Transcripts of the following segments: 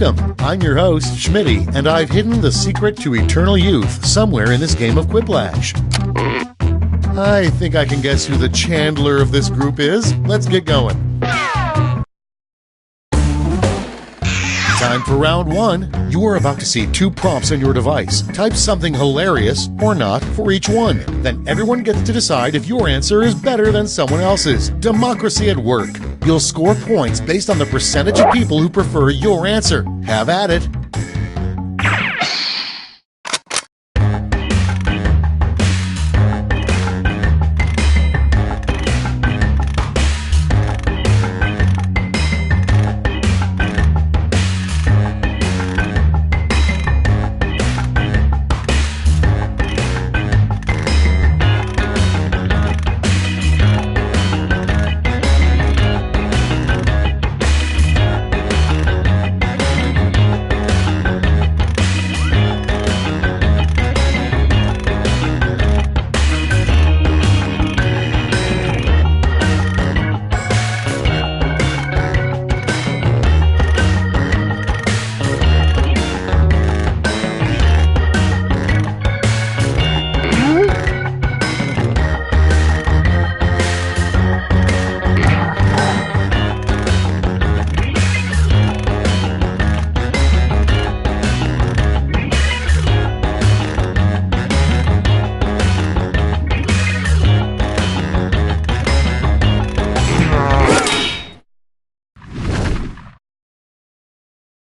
Welcome. I'm your host, Schmitty, and I've hidden the secret to eternal youth somewhere in this game of Quiplash. I think I can guess who the Chandler of this group is. Let's get going. Time for round one. You are about to see two prompts on your device. Type something hilarious or not for each one. Then everyone gets to decide if your answer is better than someone else's. Democracy at work. You'll score points based on the percentage of people who prefer your answer. Have at it.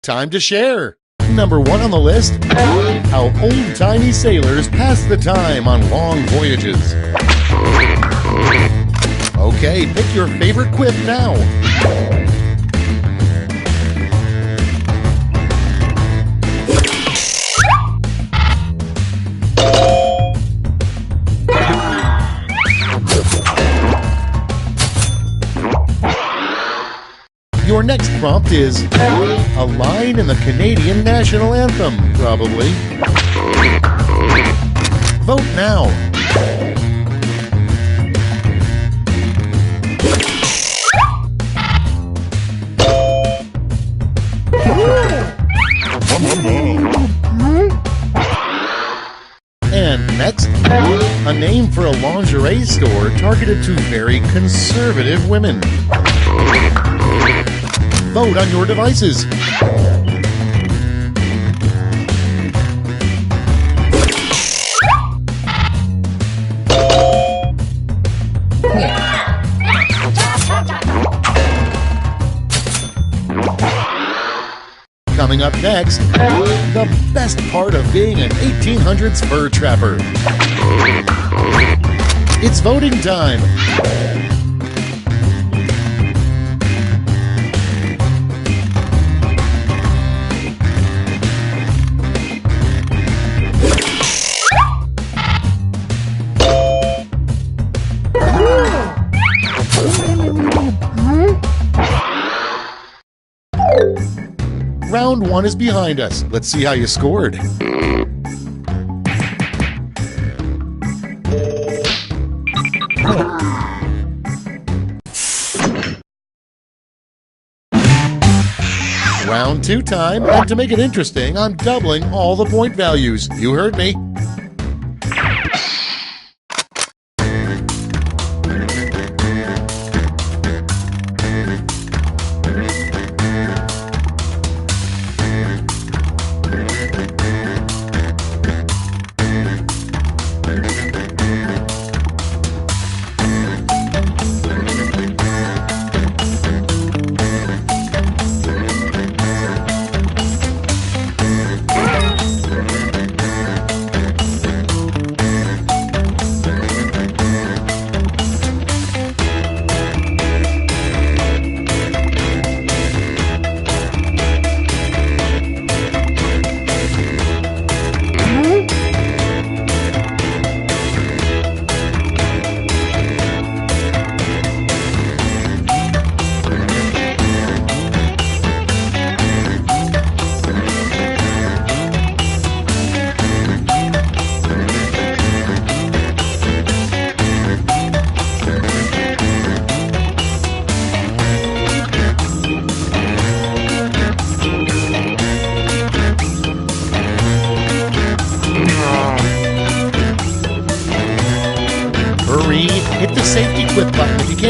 Time to share. Number one on the list, how old-timey sailors pass the time on long voyages. Okay, pick your favorite quip now. Your next prompt is a line in the Canadian national anthem, probably. Vote now. And next, a name for a lingerie store targeted to very conservative women. Vote on your devices. Coming up next, the best part of being an 1800s fur trapper. It's voting time. Round one is behind us. Let's see how you scored. Round two time, and to make it interesting, I'm doubling all the point values. You heard me.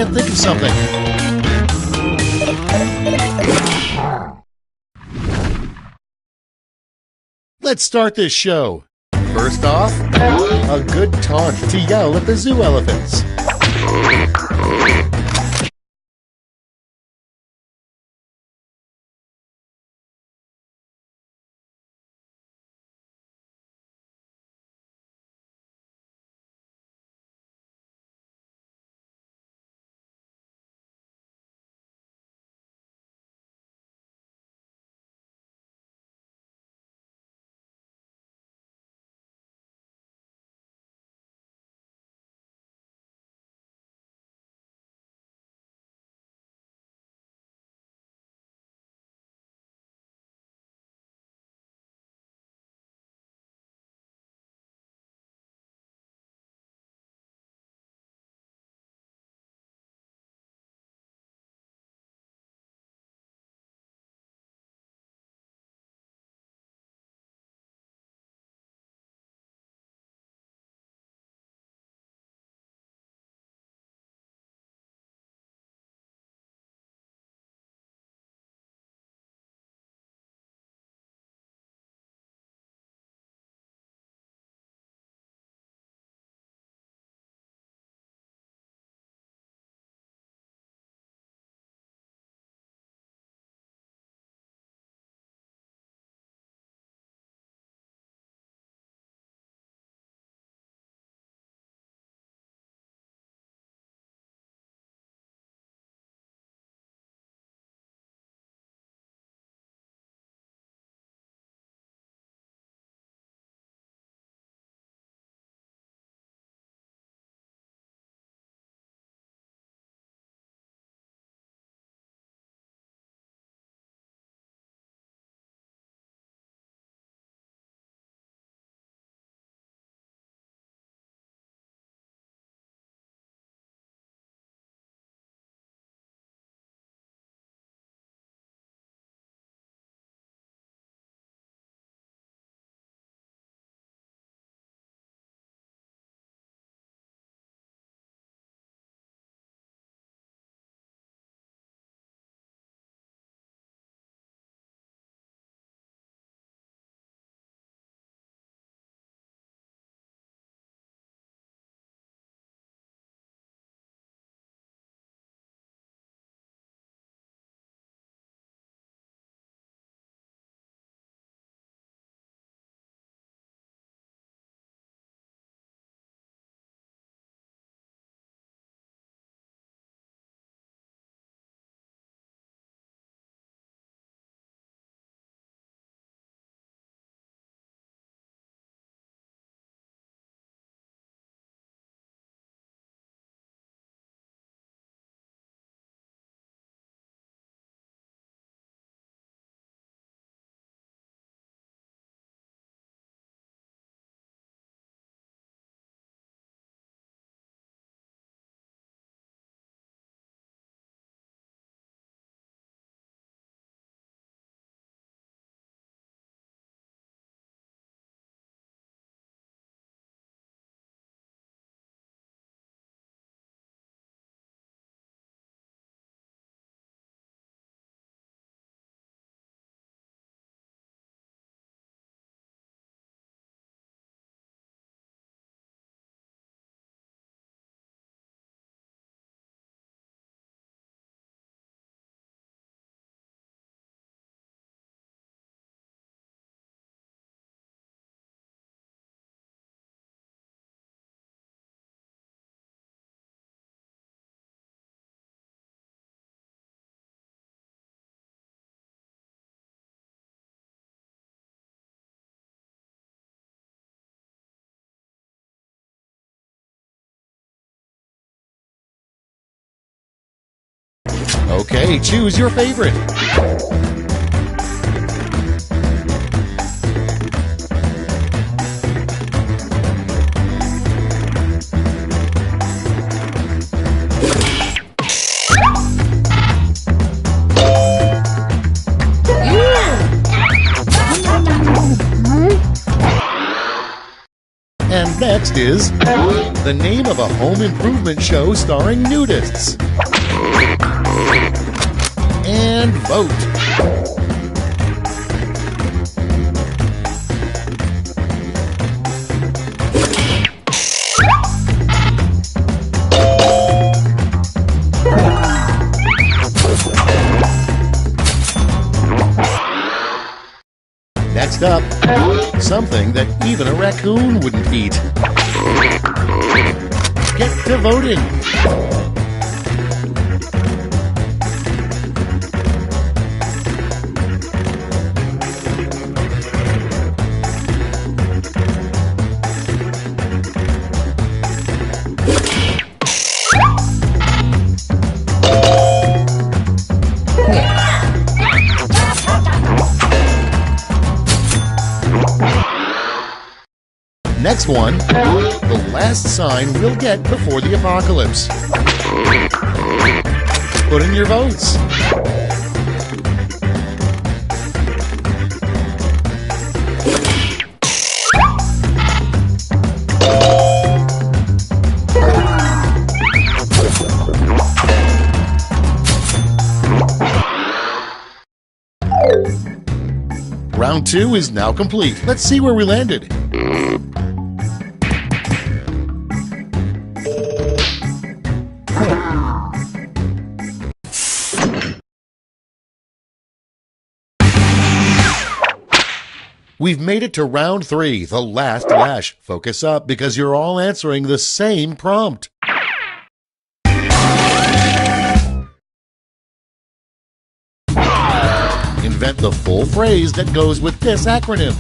can't think of something. Let's start this show. First off, a good taunt to yell at the zoo elephants. Okay, choose your favorite. And next is the name of a home improvement show starring nudists. And vote. Next up, something that even a raccoon wouldn't eat. Get to voting. Next one, the last sign we'll get before the apocalypse. Put in your votes. Round 2 is now complete. Let's see where we landed. We've made it to round 3, the last lash. Focus up because you're all answering the same prompt. Invent the full phrase that goes with this acronym.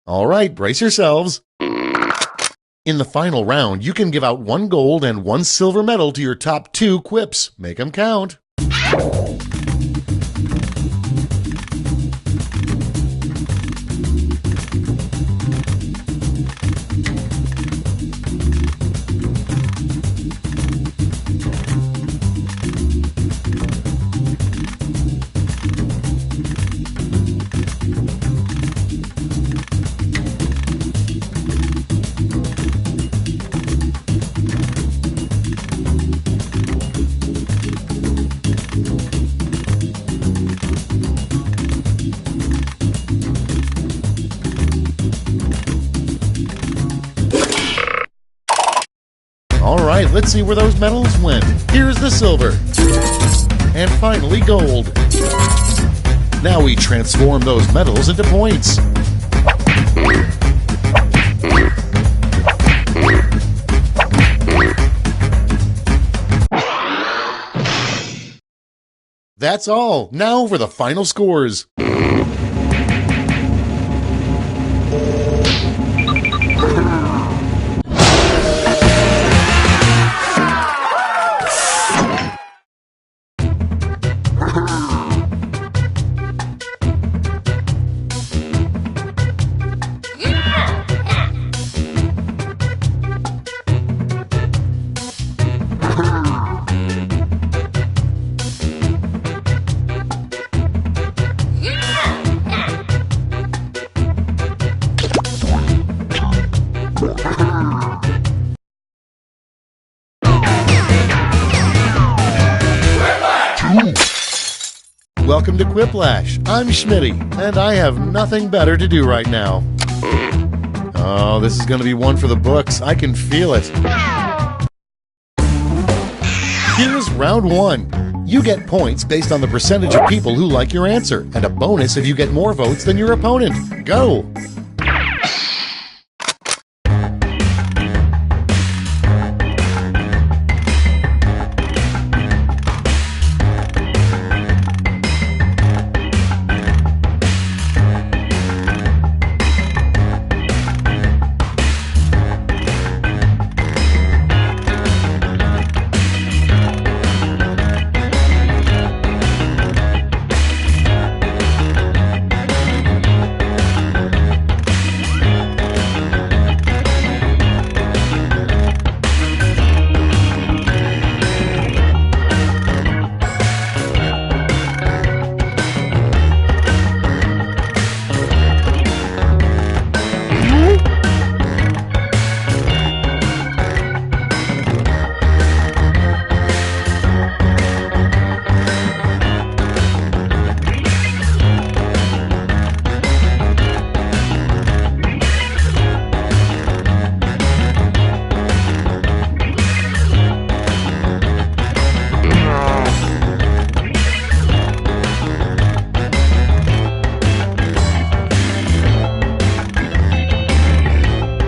All right, brace yourselves. In the final round, you can give out 1 gold and 1 silver medal to your top 2 quips. Make them count. All right, let's see where those medals went. Here's the silver. And finally, gold. Now we transform those medals into points. That's all. Now for the final scores. Yeah! welcome to Quiplash. I'm Schmitty, and I have nothing better to do right now. Oh, this is going to be one for the books. I can feel it. Here's round one. You get points based on the percentage of people who like your answer, and a bonus if you get more votes than your opponent. Go!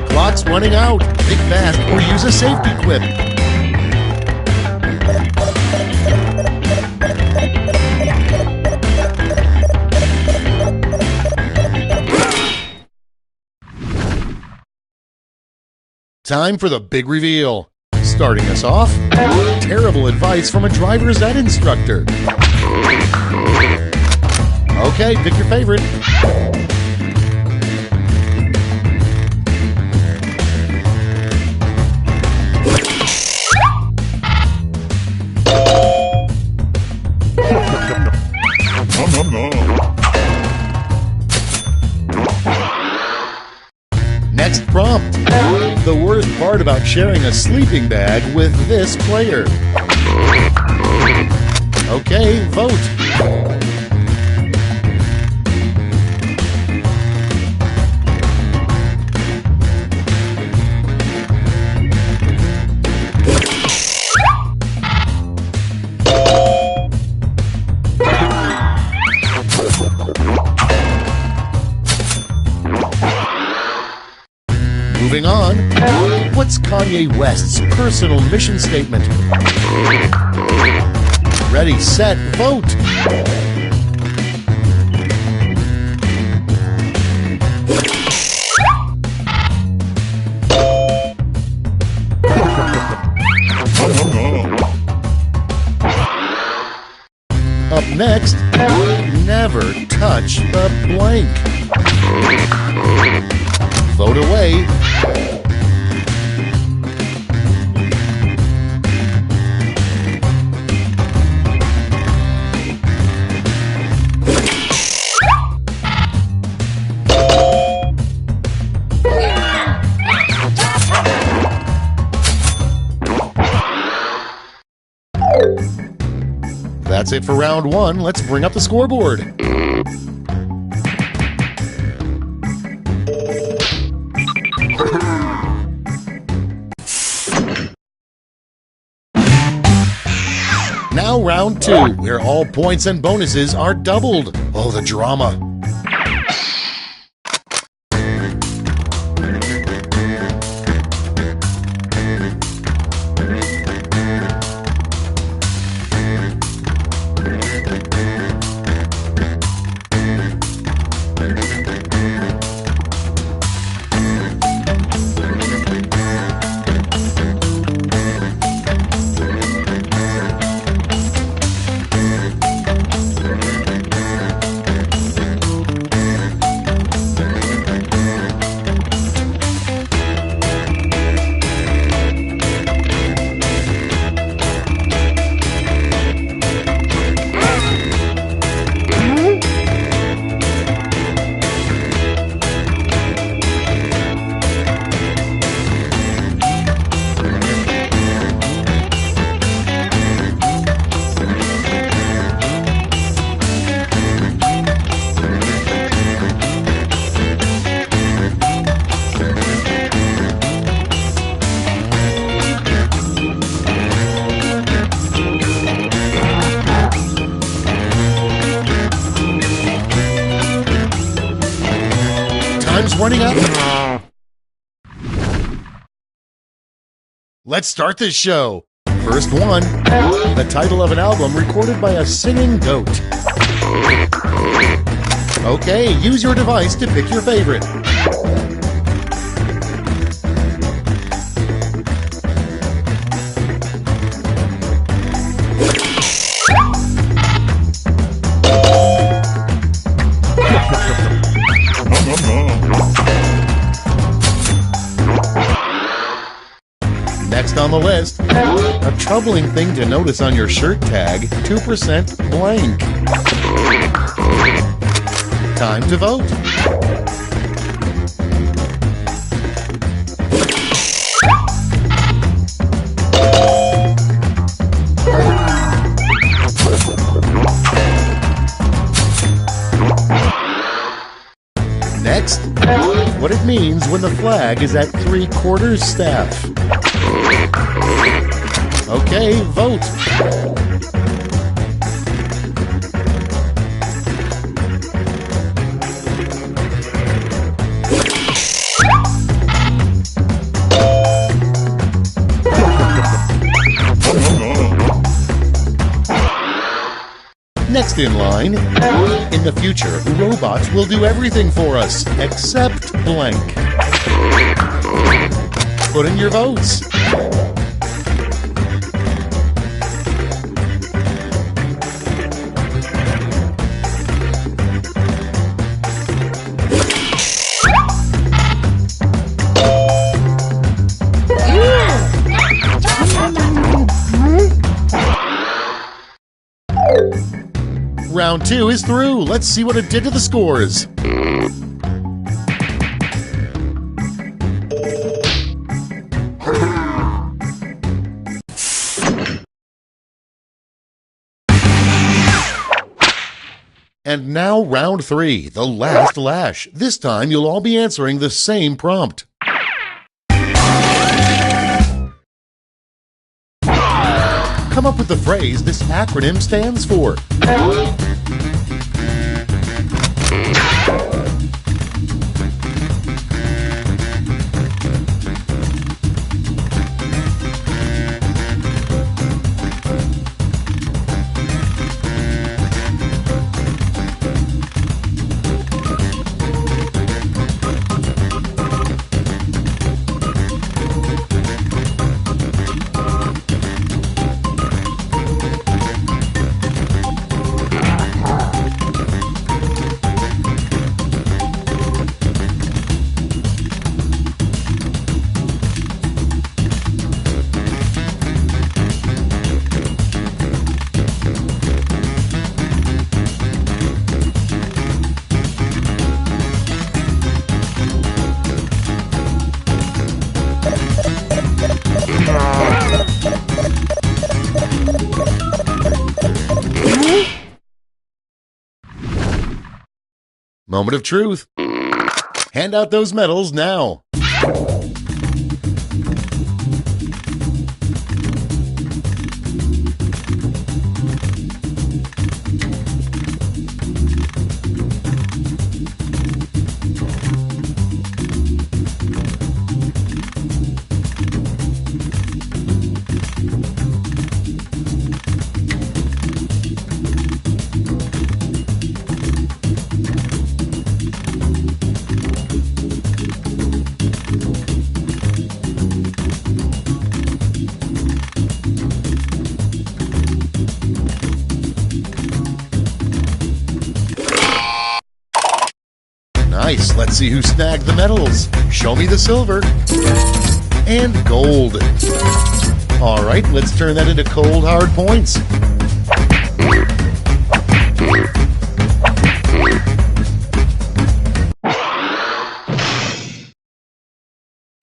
Clock's running out. Think fast or use a safety quip. Time for the big reveal. Starting us off, terrible advice from a driver's ed instructor. Okay, pick your favorite. Next prompt. The worst part about sharing a sleeping bag with this player. Okay, vote. Moving on, what's Kanye West's personal mission statement? Ready, set, vote! Up next, never touch the blank. Vote away. That's it for round one. Let's bring up the scoreboard. Now round two, where all points and bonuses are doubled. Oh, the drama. starting up. Let's start this show. First one, the title of an album recorded by a singing goat. Okay, use your device to pick your favorite. Next on the list, a troubling thing to notice on your shirt tag, 2% blank. Time to vote. Next, what it means when the flag is at 3/4 staff. Okay, vote. Next in line, in the future, robots will do everything for us, except blank. Put in your votes. Round 2 is through. Let's see what it did to the scores. And now round 3, the last lash. This time you'll all be answering the same prompt. Come up with the phrase this acronym stands for. Moment of truth. Hand out those medals now. Nice. Let's see who snagged the medals. Show me the silver. And gold. All right, let's turn that into cold, hard points.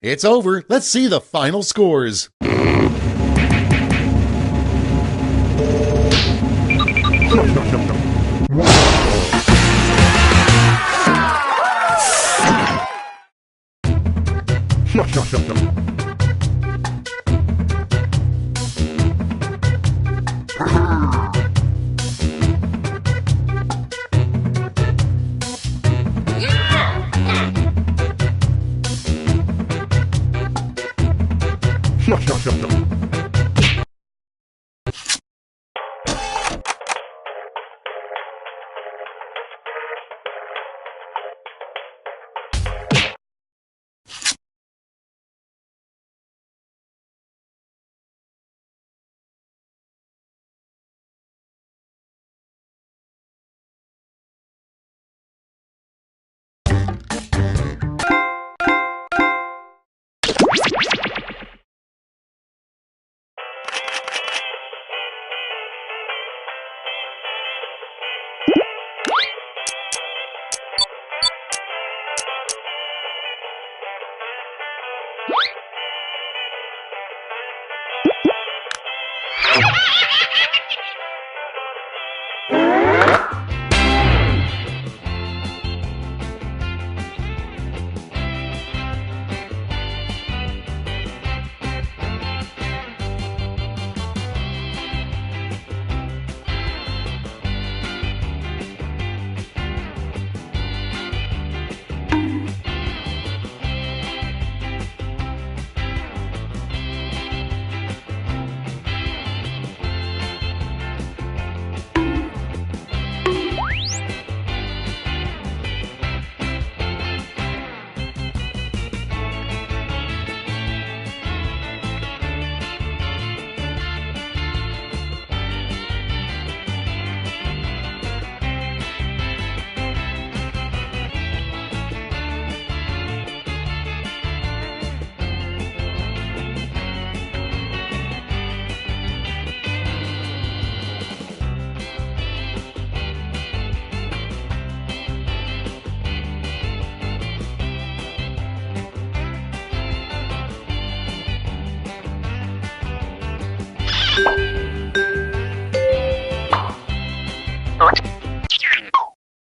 It's over. Let's see the final scores.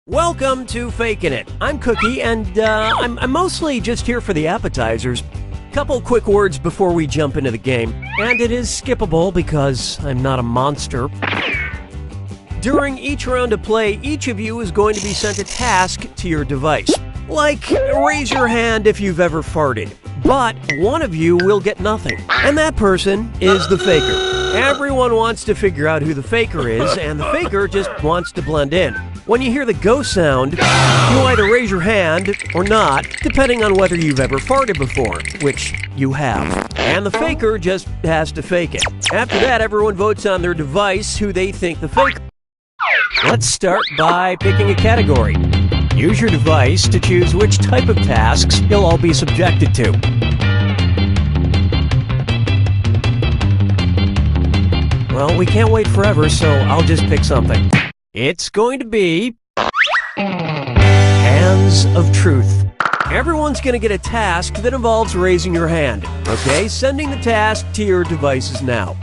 Welcome to Fakin' It. I'm Cookie, and I'm mostly just here for the appetizers. Couple quick words before we jump into the game, and it is skippable because I'm not a monster. During each round of play, each of you is going to be sent a task to your device. Like, raise your hand if you've ever farted. But one of you will get nothing, and that person is the faker. Everyone wants to figure out who the faker is, and the faker just wants to blend in. When you hear the go sound, you either raise your hand or not, depending on whether you've ever farted before, which you have. And the faker just has to fake it. After that, everyone votes on their device who they think the faker. Let's start by picking a category. Use your device to choose which type of tasks you'll all be subjected to. Well, we can't wait forever, so I'll just pick something. It's going to be Hands of Truth. Everyone's going to get a task that involves raising your hand. Okay, sending the task to your devices now.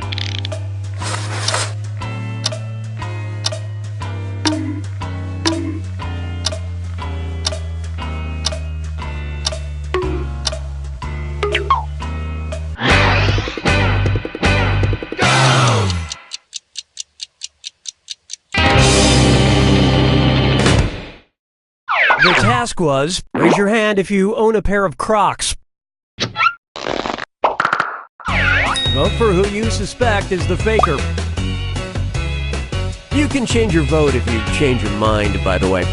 The task was, raise your hand if you own a pair of Crocs. Vote for who you suspect is the faker. You can change your vote if you change your mind, by the way.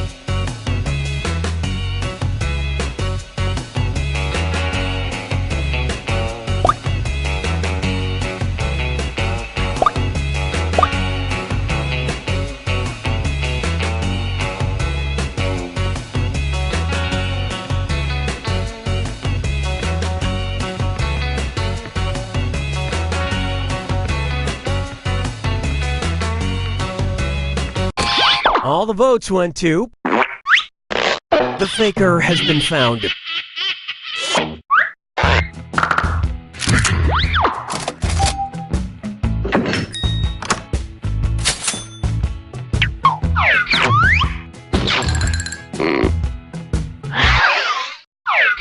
All the votes went to... The faker has been found.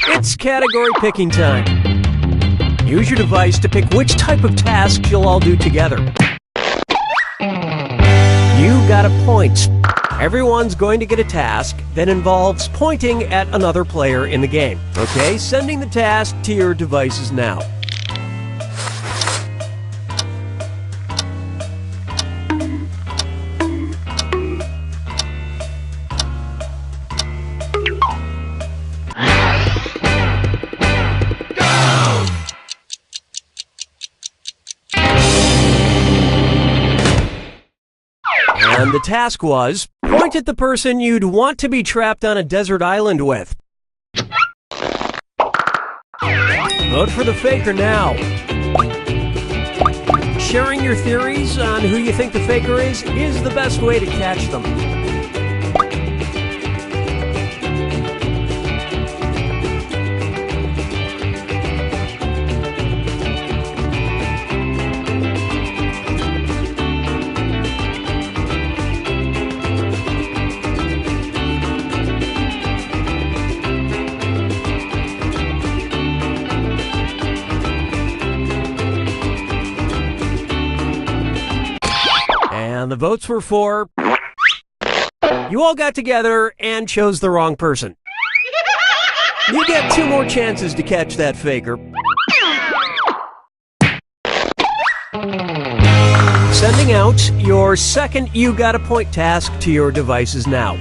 It's category picking time. Use your device to pick which type of tasks you'll all do together. You got a point. Everyone's going to get a task that involves pointing at another player in the game. Okay, sending the task to your devices now. And the task was, point at the person you'd want to be trapped on a desert island with. Vote for the faker now. Sharing your theories on who you think the faker is the best way to catch them. And the votes were for... You all got together and chose the wrong person. You get 2 more chances to catch that faker. Sending out your second You Got a Point task to your devices now.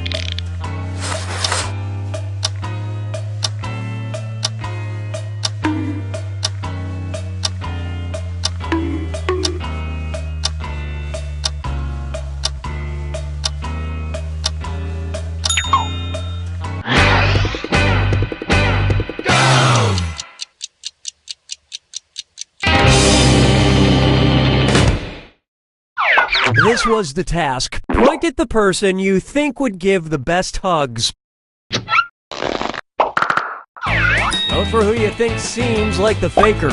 This was the task. Point at the person you think would give the best hugs. Vote for who you think seems like the faker.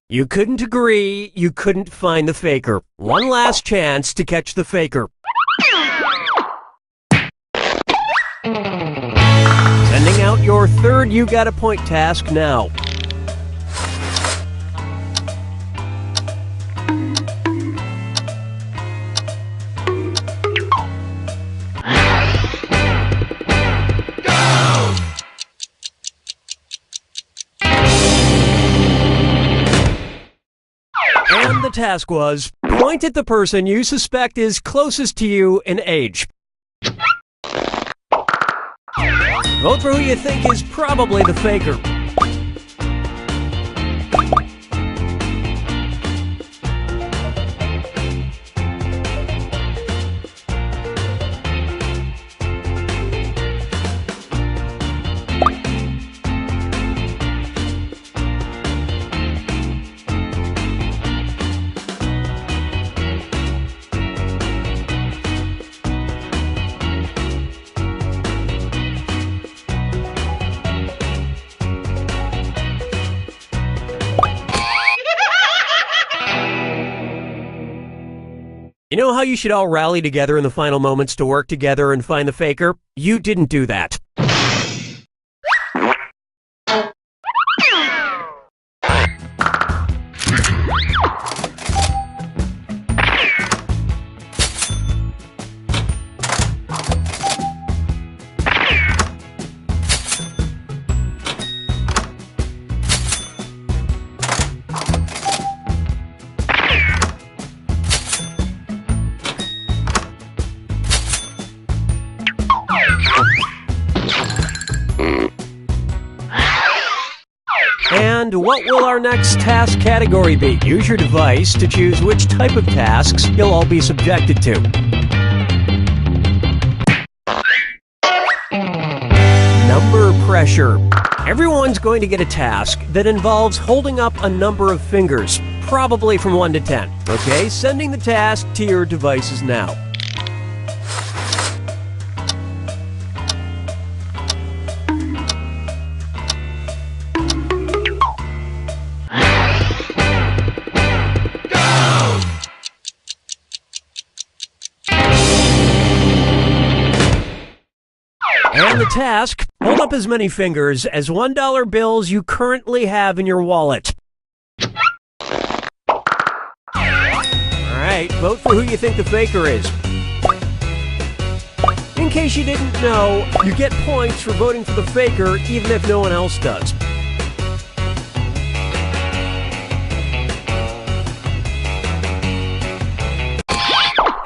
You couldn't agree, you couldn't find the faker. One last chance to catch the faker. Sending out your third You Got a Point task now. And the task was, point at the person you suspect is closest to you in age. Vote for who you think is probably the faker. You know how you should all rally together in the final moments to work together and find the faker? You didn't do that. And what will our next task category be? Use your device to choose which type of tasks you'll all be subjected to. Number pressure. Everyone's going to get a task that involves holding up a number of fingers, probably from 1 to 10. Okay, sending the task to your devices now. And the task, hold up as many fingers as $1 bills you currently have in your wallet. Alright, vote for who you think the faker is. In case you didn't know, you get points for voting for the faker even if no one else does.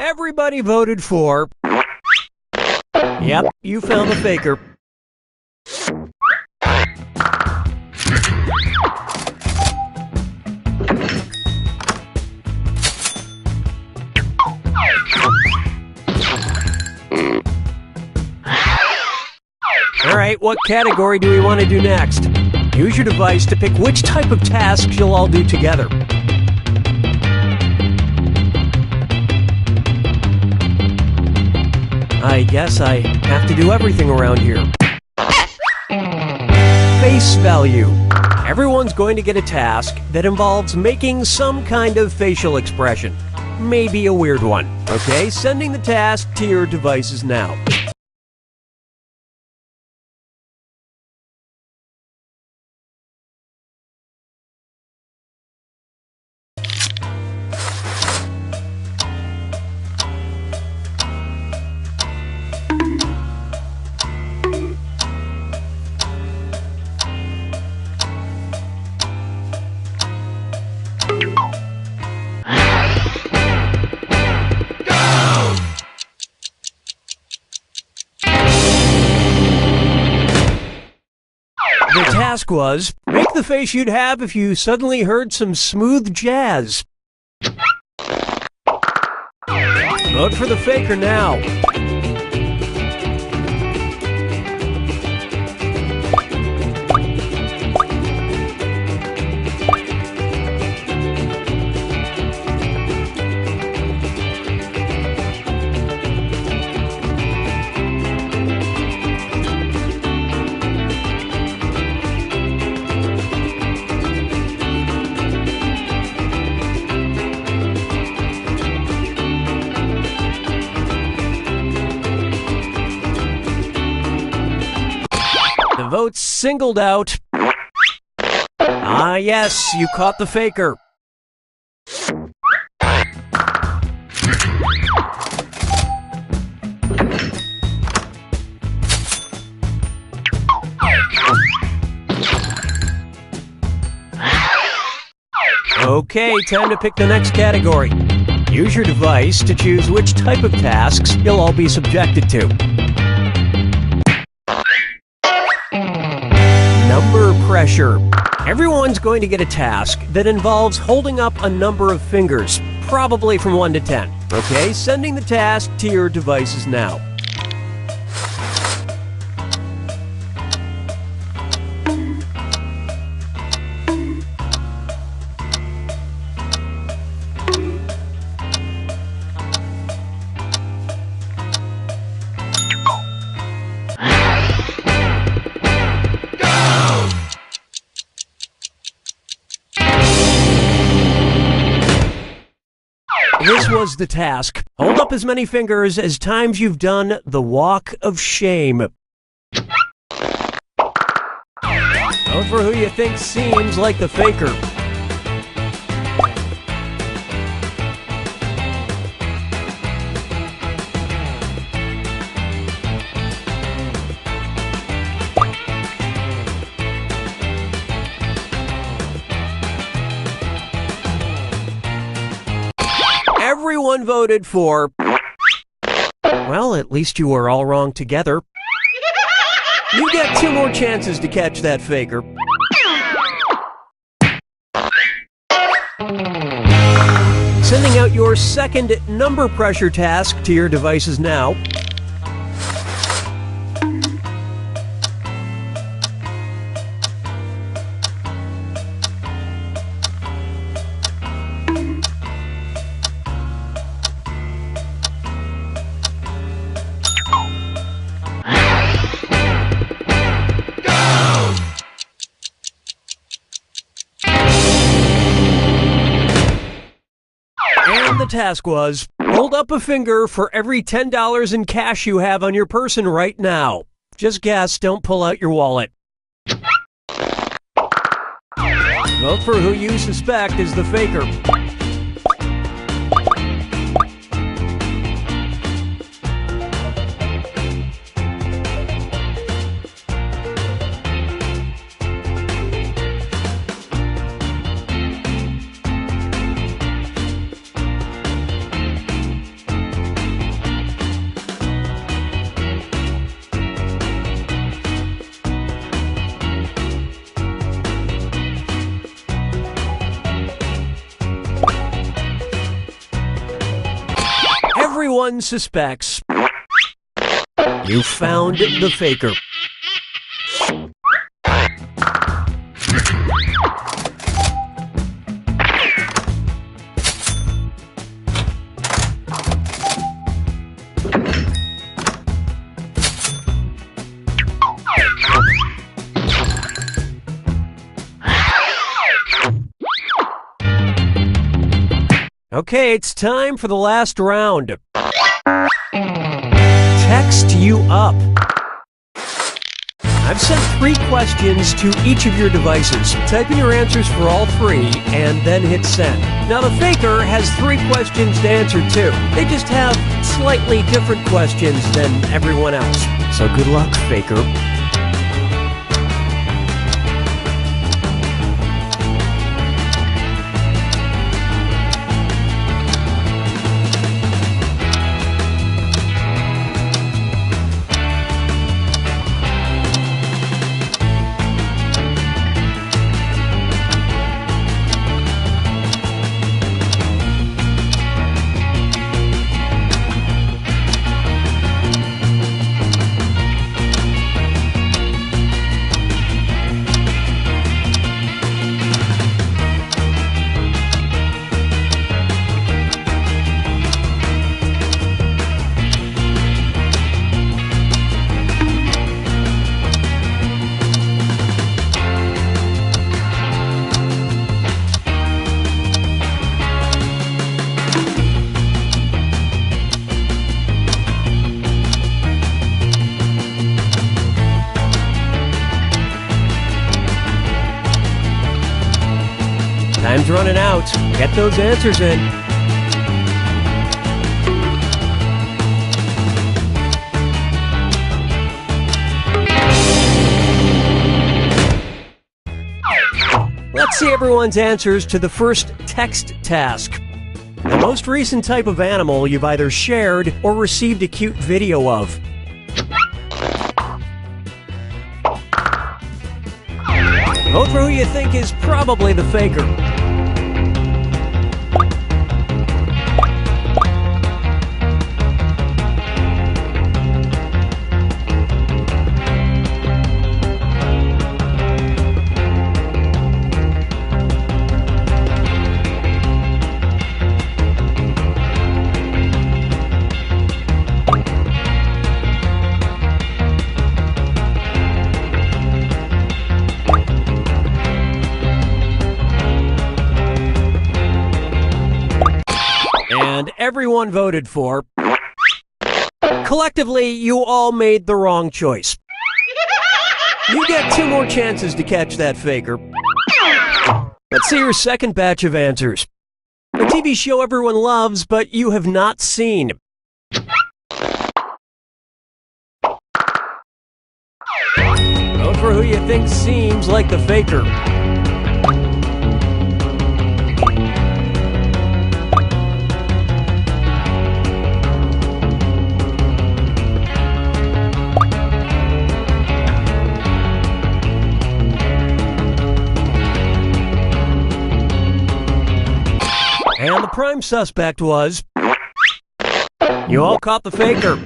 Everybody voted for... Yep, you found the faker. Alright, what category do we want to do next? Use your device to pick which type of tasks you'll all do together. I guess I have to do everything around here. Face value. Everyone's going to get a task that involves making some kind of facial expression. Maybe a weird one. Okay, sending the task to your devices now. The task was, make the face you'd have if you suddenly heard some smooth jazz. Vote for the faker now. The votes singled out. Ah, yes, you caught the faker. Okay, time to pick the next category. Use your device to choose which type of tasks you'll all be subjected to. Number pressure. Everyone's going to get a task that involves holding up a number of fingers, probably from 1 to 10. Okay, sending the task to your devices now. This was the task. Hold up as many fingers as times you've done the walk of shame. Vote for who you think seems like the faker. Everyone voted for... Well, at least you were all wrong together. You get 2 more chances to catch that faker. Sending out your second number pressure task to your devices now. And the task was, hold up a finger for every $10 in cash you have on your person right now. Just guess, don't pull out your wallet. Vote for who you suspect is the faker. everyone suspects. You found the faker. Okay, it's time for the last round. Text you up. I've sent 3 questions to each of your devices. Type in your answers for all 3 and then hit send. Now the faker has 3 questions to answer too. They just have slightly different questions than everyone else. So good luck, faker. Time's running out. Get those answers in. Let's see everyone's answers to the first text task. The most recent type of animal you've either shared or received a cute video of. Vote for who you think is probably the faker. And everyone voted for. Collectively, you all made the wrong choice. You get 2 more chances to catch that faker. Let's see your second batch of answers. A TV show everyone loves, but you have not seen. Vote for who you think seems like the faker. And the prime suspect was... You all caught the faker.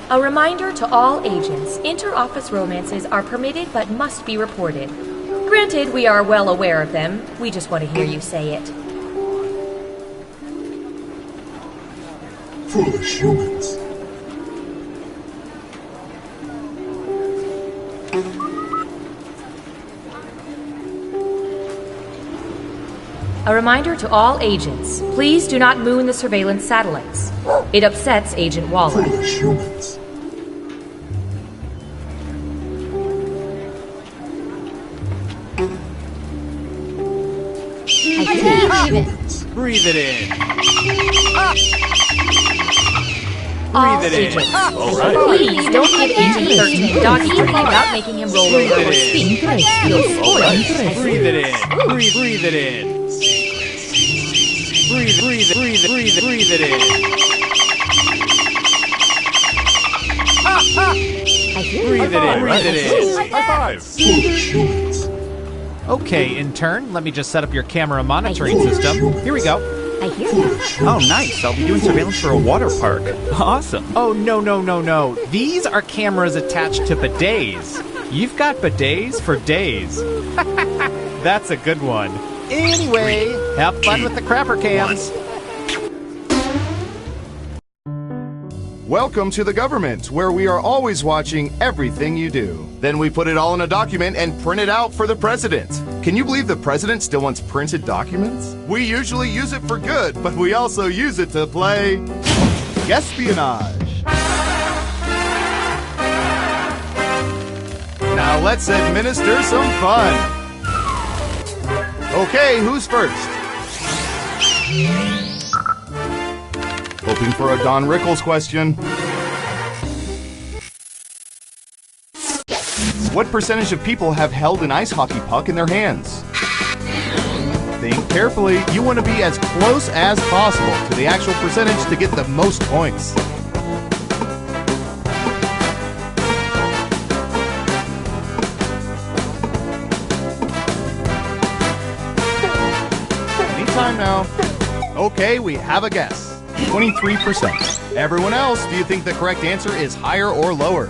A reminder to all agents, inter-office romances are permitted but must be reported. Granted, we are well aware of them. We just want to hear you say it. Foolish humans. A reminder to all agents, please do not moon the surveillance satellites. It upsets Agent Waller. Foolish humans. I can't believe it. Breathe it in. All Breathe it in. agents, All right. please don't give Agent 13 doggy breathing without making him roll over or speak. You'll spoil it. Breathe it in. Breathe it in. Breathe it in. Breathe it in. High five. Foolish humans. Okay, intern, let me just set up your camera monitoring system. Here we go. I hear you. Oh, nice. I'll be doing surveillance for a water park. Awesome. Oh, no. These are cameras attached to bidets. You've got bidets for days. That's a good one. Anyway, have fun with the crapper cams. Welcome to the government, where we are always watching everything you do. Then we put it all in a document and print it out for the president. Can you believe the president still wants printed documents? We usually use it for good, but we also use it to play espionage. Now let's administer some fun. Okay, who's first? Hoping for a Don Rickles question. What percentage of people have held an ice hockey puck in their hands? Think carefully. You want to be as close as possible to the actual percentage to get the most points. Anytime now. Okay, we have a guess. 23%. Everyone else, do you think the correct answer is higher or lower?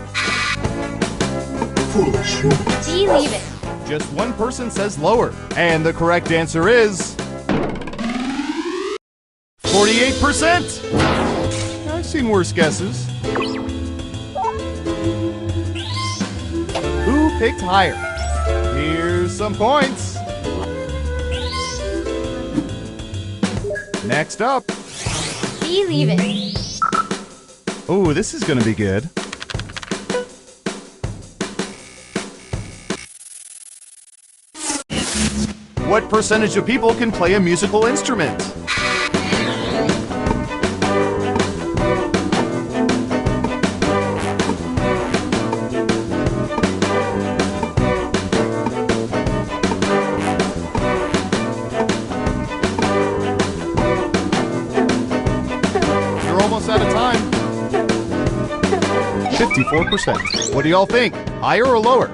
Foolish humans. Believe it. Just one person says lower. And the correct answer is 48%. I've seen worse guesses. Who picked higher? Here's some points. Next up. Believe it. Oh, this is gonna be good. What percentage of people can play a musical instrument? You're almost out of time. 54%. What do y'all think? Higher or lower?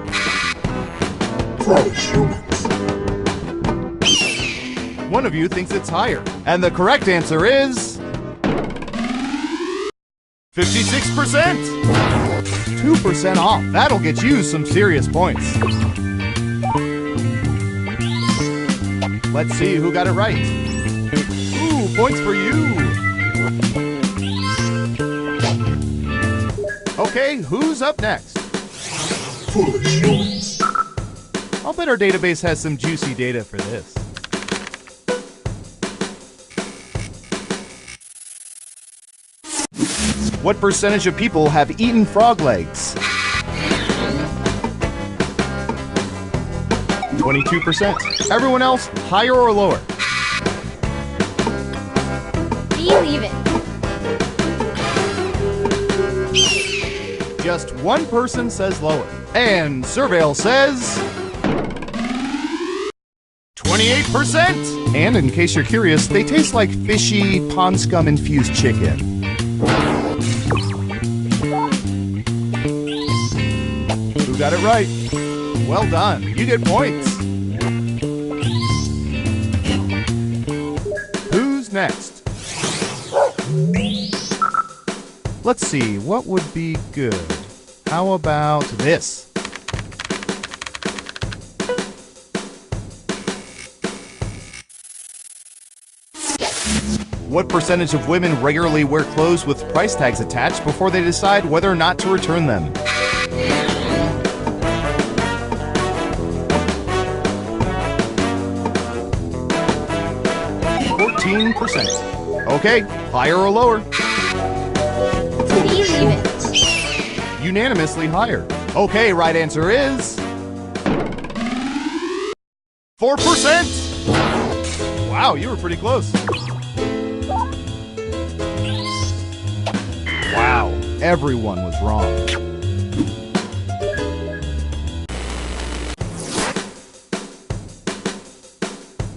Foolish humans. One of you thinks it's higher. And the correct answer is 56%. 2% off. That'll get you some serious points. Let's see who got it right. Ooh, points for you. Okay, who's up next? Foolish humans. I'll bet our database has some juicy data for this. What percentage of people have eaten frog legs? 22%. Everyone else, higher or lower? Believe it. Just one person says lower. And Surveil says 28%. And in case you're curious, they taste like fishy, pond scum infused chicken. Who got it right? Well done. You get points. Who's next? Let's see, what would be good? How about this? What percentage of women regularly wear clothes with price tags attached before they decide whether or not to return them? %. Okay, higher or lower? Believe it. Unanimously higher. Okay, right answer is 4%. Wow, you were pretty close. Wow, everyone was wrong.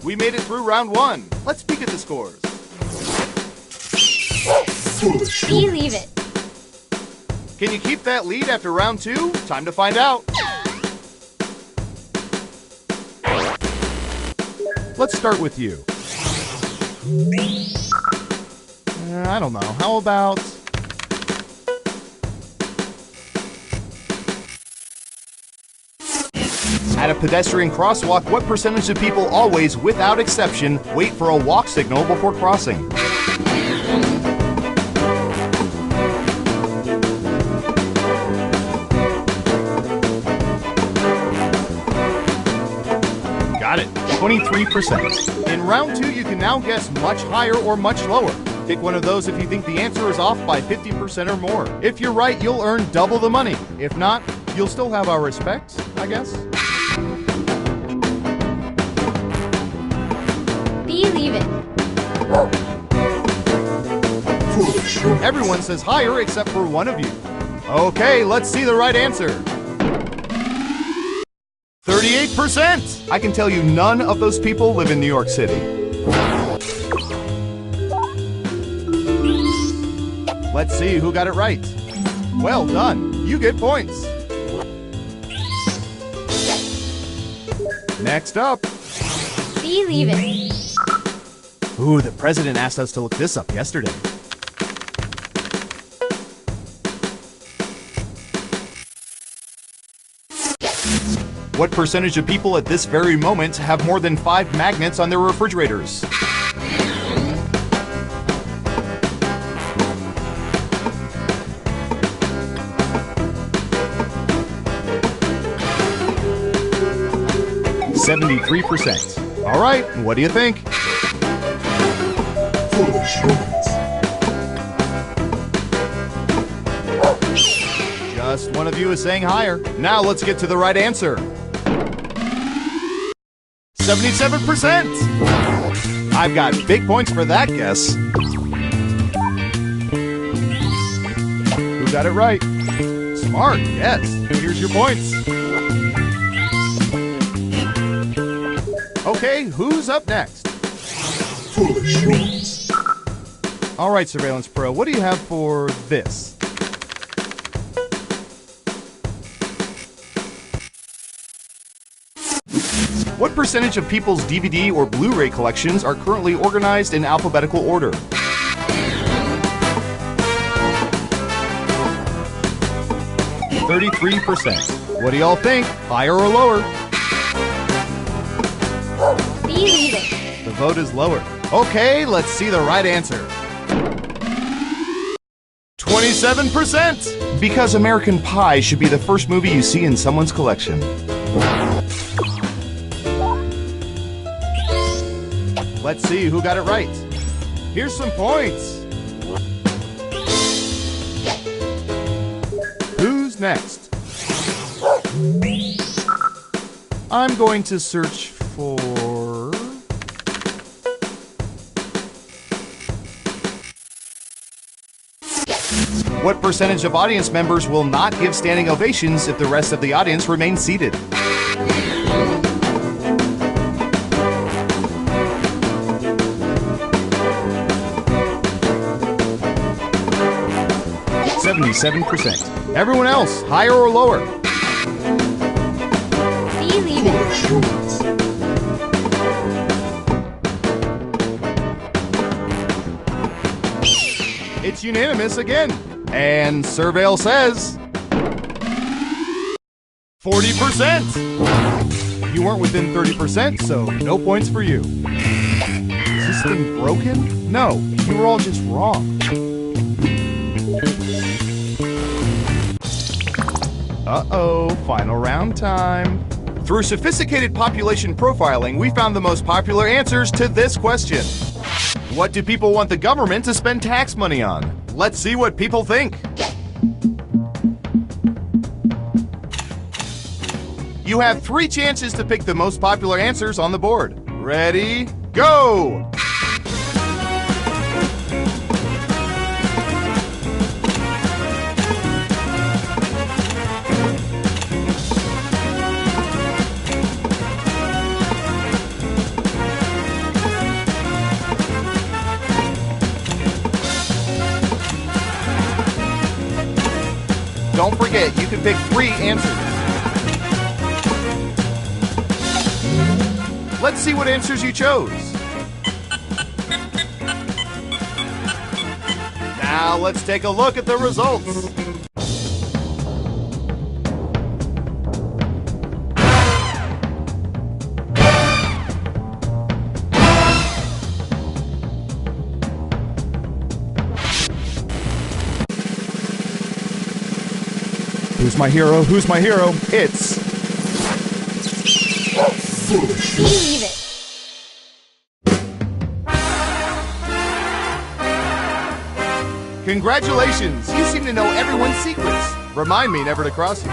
We made it through round 1. Let's peek at the scores. Believe it. Can you keep that lead after round 2? Time to find out. Let's start with you. I don't know. How about... At a pedestrian crosswalk, what percentage of people always, without exception, wait for a walk signal before crossing? Got it. 23%. In round 2, you can now guess much higher or much lower. Pick one of those if you think the answer is off by 50% or more. If you're right, you'll earn double the money. If not, you'll still have our respect, I guess. Believe it. Everyone says higher except for one of you. Okay, let's see the right answer. 38%! I can tell you none of those people live in New York City. Let's see who got it right. Well done. You get points. Next up. Believe it. Ooh, the president asked us to look this up yesterday. What percentage of people at this very moment have more than 5 magnets on their refrigerators? %. All right, what do you think? Just one of you is saying higher. Now let's get to the right answer. 77%! I've got big points for that guess. Who got it right? Smart, yes. Here's your points. Okay, who's up next? All right, Surveillance Pro, what do you have for this? What percentage of people's DVD or Blu-ray collections are currently organized in alphabetical order? %. What do y'all think? Higher or lower? Believe it. The vote is lower. Okay, let's see the right answer. 27%! Because American Pie should be the first movie you see in someone's collection. Let's see who got it right. Here's some points. Who's next? I'm going to search for... What percentage of audience members will not give standing ovations if the rest of the audience remains seated? %. Everyone else, higher or lower? Believe it. It's unanimous again. And Surveil says 40%. You weren't within 30%, so no points for you. Is this thing broken? No, you were all just wrong. Uh-oh, final round time. Through sophisticated population profiling, we found the most popular answers to this question. What do people want the government to spend tax money on? Let's see what people think. You have 3 chances to pick the most popular answers on the board. Ready, go! Don't forget, you can pick 3 answers. Let's see what answers you chose. Now let's take a look at the results. Who's my hero? Who's my hero? It's... Believe it. Congratulations! You seem to know everyone's secrets. Remind me never to cross you.